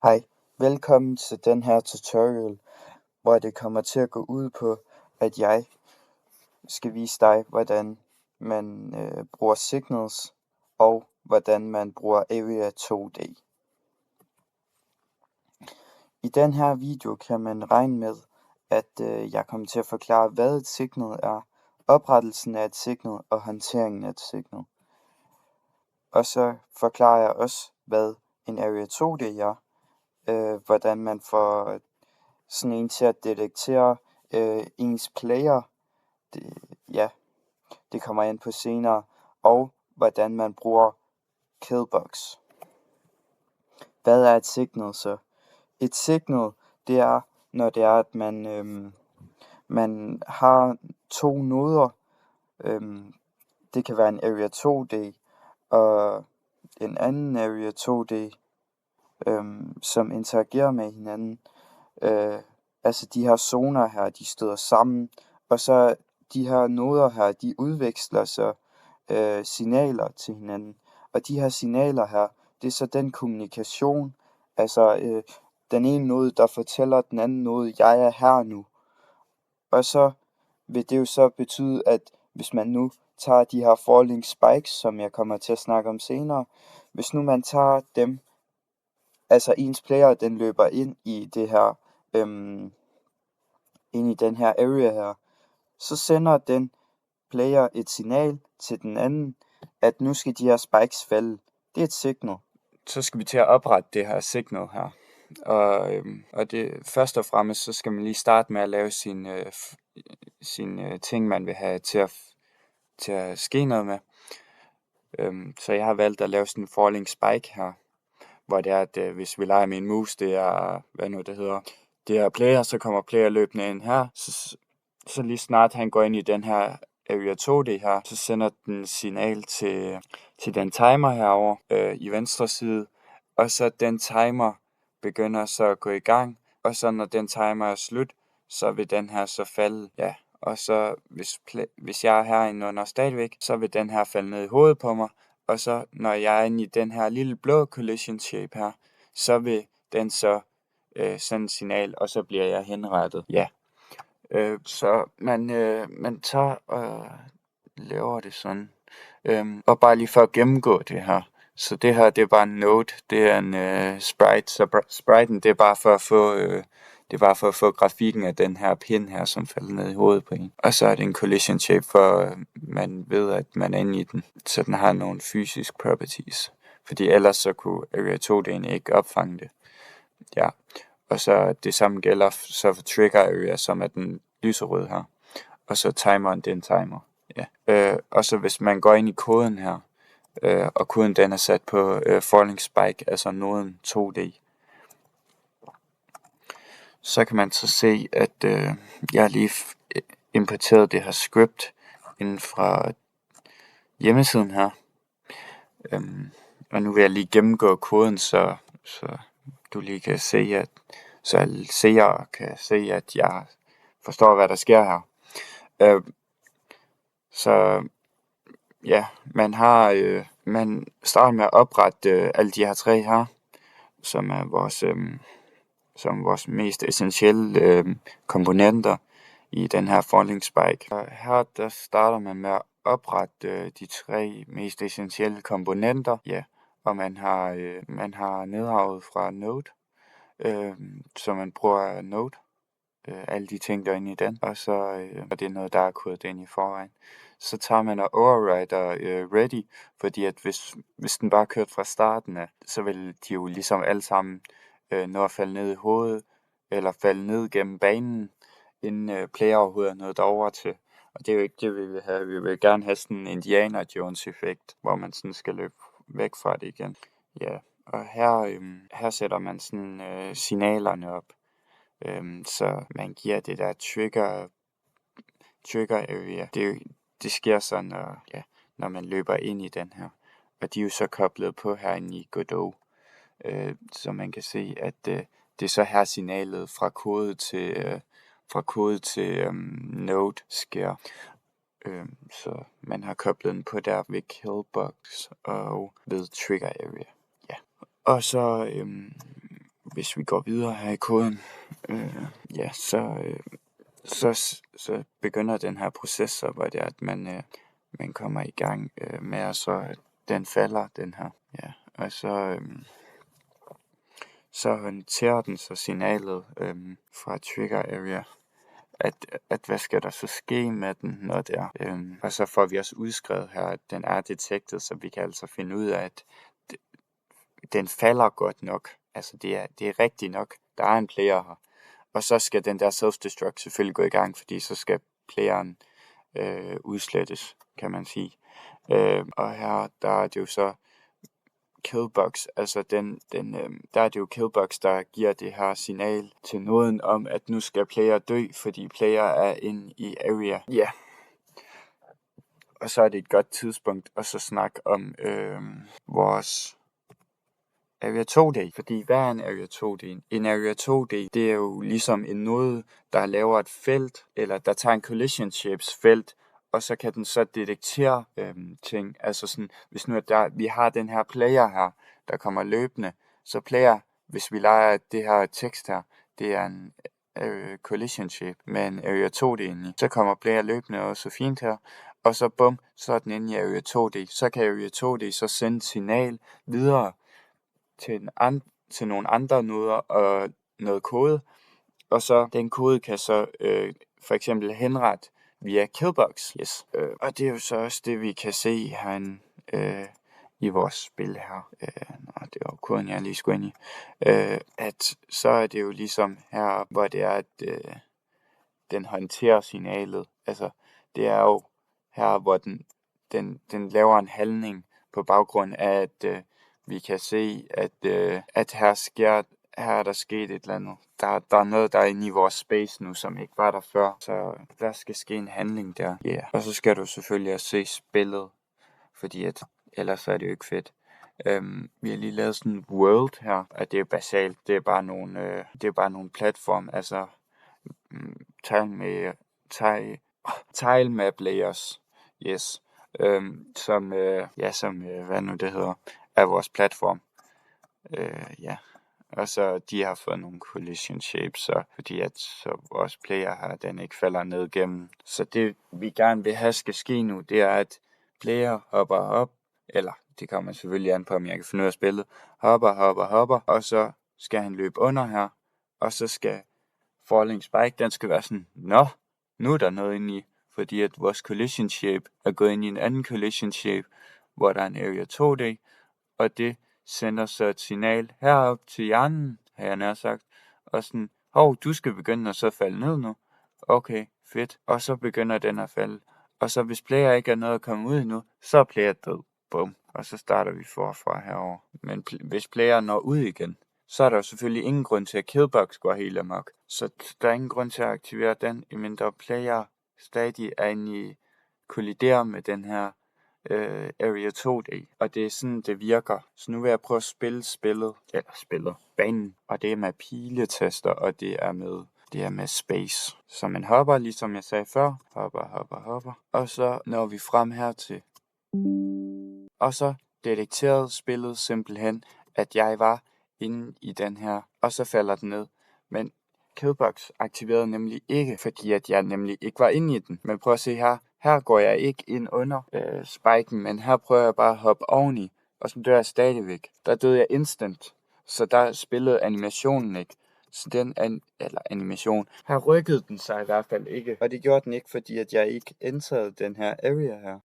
Hej, velkommen til den her tutorial, hvor det kommer til at gå ud på, at jeg skal vise dig, hvordan man bruger signals, og hvordan man bruger Area 2D. I den her video kan man regne med, at jeg kommer til at forklare, hvad et signal er, oprettelsen af et signal og håndteringen af et signal. Og så forklarer jeg også, hvad en Area 2D er, hvordan man får sådan en til at detektere ens player. Det kommer jeg ind på senere. Og hvordan man bruger Killbox. Hvad er et signal så? Et signal, det er, når det er, at man har to noder. Det kan være en Area 2D og en anden Area 2D, som interagerer med hinanden. Altså de her zoner her, de støder sammen, og så de her noder her, de udveksler så signaler til hinanden. Og de her signaler her, det er så den kommunikation, altså den ene node, der fortæller den anden node, jeg er her nu. Og så vil det jo så betyde, at hvis man nu tager de her falling spikes, som jeg kommer til at snakke om senere, hvis nu man tager dem, altså ens player, den løber ind i det her, ind i den her area her, så sender den player et signal til den anden, at nu skal de her spikes falde. Det er et signal. Så skal vi til at oprette det her signal her. Og det først og fremmest, så skal man lige starte med at lave sin ting, man vil have til at ske noget med. Så jeg har valgt at lave sådan en falling spike her, hvor det er, at hvis vi leger med en mus, det er, hvad nu det hedder, det er player, så kommer player løbende ind her, så lige snart han går ind i den her Area 2D her, så sender den signal til den timer herovre i venstre side, og så den timer begynder så at gå i gang, og så når den timer er slut, så vil den her så falde, ja, og så hvis jeg er herinde under stadigvæk, så vil den her falde ned i hovedet på mig, og så når jeg er inde i den her lille blå collision shape her, så vil den så sende et signal, og så bliver jeg henrettet. Ja. Så man tager og laver det sådan. Og bare lige for at gennemgå det her. Så det her, det er bare en node. Det er en sprite. Så spriten, det er bare for at få grafikken af den her pin her, som falder ned i hovedet på en. Og så er det en collision shape, for man ved, at man er inde i den. Så den har nogle fysiske properties. Fordi ellers så kunne Area 2D'en ikke opfange det. Ja. Og så det samme gælder så for trigger area, som er den lyserøde her. Og så timeren, det er en timer. Ja. Og så hvis man går ind i koden her, og koden den er sat på falling spike, altså noden 2D, så kan man så se, at jeg har lige importeret det her script inden fra hjemmesiden her. Og nu vil jeg lige gennemgå koden, så du lige kan se, at så alle seere kan se, at jeg forstår, hvad der sker her. Så ja, man starter med at oprette alle de her tre her, som er vores mest essentielle komponenter i den her falling spike. Og her der starter man med at oprette de tre mest essentielle komponenter, ja, og man har nedarvet fra Node, så man bruger Node, alle de ting der er inde i den, og så og det er noget, der er kodet ind i forvejen. Så tager man og overrider ready, fordi at hvis den bare kørte fra starten af, så vil de jo ligesom alle sammen nå at falde ned i hovedet, eller falde ned gennem banen, inden player overhovedet er nået derover til. Og det er jo ikke det, vi vil have. Vi vil gerne have sådan en Indiana Jones effekt, hvor man sådan skal løbe væk fra det igen. Ja, og her sætter man sådan signalerne op. Så man giver det der trigger area. Det sker så, når man løber ind i den her. Og de er jo så koblet på herinde i Godot. Så man kan se, at det er så her signalet fra kode til Node sker. Så man har koblet den på der ved Killbox og ved trigger area. Ja. Og så hvis vi går videre her i koden, ja, så begynder den her proces, så hvor det er, at man kommer i gang med, at så den falder, den her. Ja, og så håndterer den så signalet fra trigger area, at hvad skal der så ske med den, når det er. Og så får vi også udskrevet her, at den er detected, så vi kan altså finde ud af, at den falder godt nok. Altså det er rigtigt nok. Der er en player her. Og så skal den der self-destruct selvfølgelig gå i gang, fordi så skal playeren udslettes, kan man sige. Og her, der er det jo så killbox, altså der er det jo killbox, der giver det her signal til noden om, at nu skal player dø, fordi player er inde i area. Ja. Yeah. Og så er det et godt tidspunkt at så snakke om vores Area 2D, fordi hvad er en Area 2D? En Area 2D, det er jo ligesom en node, der laver et felt, eller der tager en collision shapes felt, og så kan den så detektere ting. Altså sådan, hvis nu vi har den her player her, der kommer løbende, så player, hvis vi leger det her tekst her, det er en collision shape med en Area 2D inde i. Så kommer player løbende også fint her, og så bum, så er den inde i Area 2D. Så kan Area 2D så sende et signal videre til nogle andre noder og noget kode, og så den kode kan så for eksempel henrette via killbox. Yes. Og det er jo så også det, vi kan se herinde i vores spil her. Det var koden, jeg lige skulle ind i. At så er det jo ligesom her, hvor det er, at den håndterer signalet. Altså, det er jo her, hvor den laver en handling på baggrund af, at vi kan se, at her er der sket et eller andet. Der er noget, der er inde i vores space nu, som ikke var der før. Så der skal ske en handling der. Yeah. Og så skal du selvfølgelig også se spillet, fordi ellers er det jo ikke fedt. Vi har lige lavet sådan en world her, og det er basalt. Det er bare nogle platform, altså tile map layers. Yes. Som hvad nu det hedder, er vores platform. Ja. Og så de har fået nogle collision shapes, så fordi at så vores player her, den ikke falder ned gennem. Så det vi gerne vil have skal ske nu, det er at player hopper op, eller det kommer selvfølgelig an på, om jeg kan finde ud af spillet, hopper, og så skal han løbe under her, og så skal falling spike, den skal være sådan, nu er der noget inde i, fordi at vores collision shape er gået ind i en anden collision shape, hvor der er en area 2D, og det sender så et signal herop til hjernen, har jeg nær sagt, og sådan, du skal begynde at så falde ned nu. Okay, fedt. Og så begynder den at falde. Og så hvis player ikke er noget at komme ud endnu, så er player død. Bum. Og så starter vi forfra herover. Men hvis player når ud igen, så er der jo selvfølgelig ingen grund til at killbox går helt amok. Så der er ingen grund til at aktivere den, mindre player stadig er inde i kolliderer med den her Area 2D, og det er sådan, det virker. Så nu vil jeg prøve at spille banen, og det er med piletester, og det er med space. Så man hopper, ligesom jeg sagde før, hopper, og så når vi frem hertil. Og så detekterede spillet simpelthen, at jeg var inde i den her, og så falder den ned. Men killbox aktiverede nemlig ikke, fordi at jeg nemlig ikke var inde i den. Men prøv at se her. Her går jeg ikke ind under spiken, men her prøver jeg bare at hoppe oveni, og så dør jeg stadigvæk. Der døde jeg instant, så der spillede animationen ikke. Så animation. Her rykkede den sig i hvert fald ikke, og det gjorde den ikke, fordi at jeg ikke enterede den her area her.